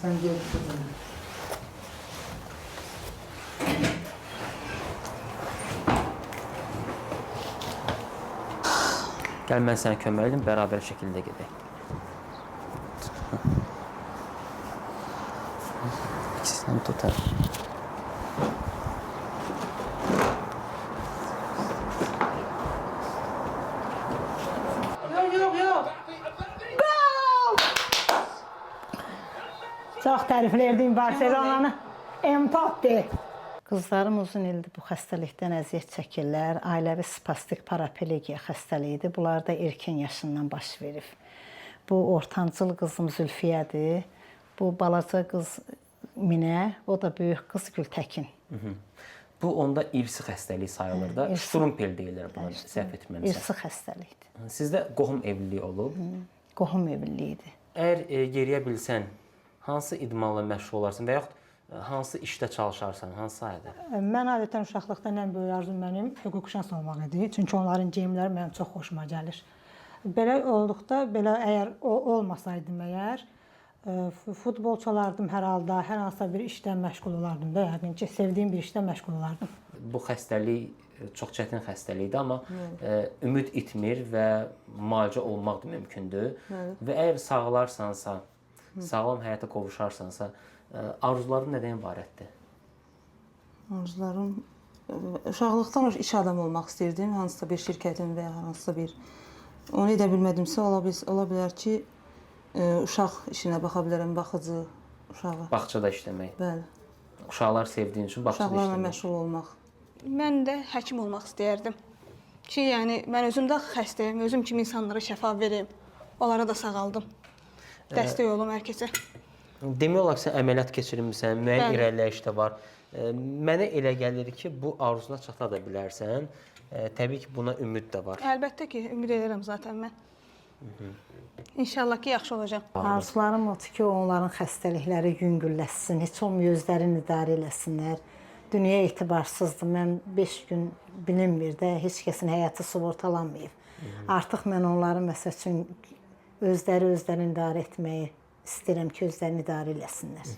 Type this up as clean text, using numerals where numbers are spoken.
Sən görürsün. Gəl, mən sənə kömək edim, bərabər şəkildə gedək. İkisindən tutar. Yox. Çox tərifləyirdim Barcelonanı. Mbappe. Qızlarım uzun ildir bu xəstəlikdən əziyyət çəkirlər. Ailəvi spastik paraplegiya xəstəliyidir. Bunlar da erkən yaşından baş verib. Bu ortancıl qızım Zülfiyədir. Bu balaca qız Minə, o da böyük qız Gültəkin. Bu onda irsi xəstəlik sayılır da. Ştrumpel deyilir buna, səhv etməmsə. İrsi xəstəlikdir. Sizdə qohum evliliyi olub? Qohum evliliyidir. Əgər yeriyə bilsən, hansı idmanla məşğul olarsan və yaxud hansı işdə çalışarsan, hansı sahədə? Mən adətən uşaqlıqdan ən böyük arzum mənim hüquqşünas olmaq idi. Çünki onların geyimləri mənim çox xoşuma gəlir. Belə olduqda, belə əgər o olmasaydım əgər, futbolçu olardım hər halda, hər hansısa bir işdən məşğul olardım da, yəqin ki, sevdiyim bir işdən məşğul olardım. Bu xəstəlik çox çətin xəstəlikdir, amma ümid itmir və müalicə olmaq da mümkündür. Və əgər sağlarsansa, sağlam həyata qovuşarsansa, arzuların nədən ibarətdir? Arzularım, uşaqlıqdan iş adamı olmaq istəyirdim, hansısa bir şirkətin və ya hansısa bir. Onu edə bilmədimsə, ola bilər ki, uşaq işinə baxa bilərəm, baxıcı uşağa. Bağçada işləmək. Bəli. Uşaqlar sevdiyin üçün bağçada işləmək. Uşaqlarla məşğul olmaq. Mən də həkim olmaq istəyərdim. Ki, yəni, mən özüm də xəstəyim, özüm kimi insanlara şəfa verim, onlara da sağaldım. Dəstək olum hər kəsə. Demək olar ki, sən əməliyyat keçirmisən, müəyyən irəliləyiş də var. Mənə elə gəlir ki, bu arzuna çata da bilərsən. Təbii ki, buna ümid də var. Əlbəttə ki, ümid edirəm zaten mən. İnşallah ki, yaxşı olacaq. Arzularım odur ki, onların xəstəlikləri yüngülləşsin, heç olmuyor özlərini idarə eləsinlər. Dünya etibarsızdır. Mən 5 gün bilinmir də, heç kəsin həyatı sığortalanmayıb. Artıq mən onları, məsəl üçün, özlərini idarə etməyi istəyirəm ki, özlərini idarə eləsinlər.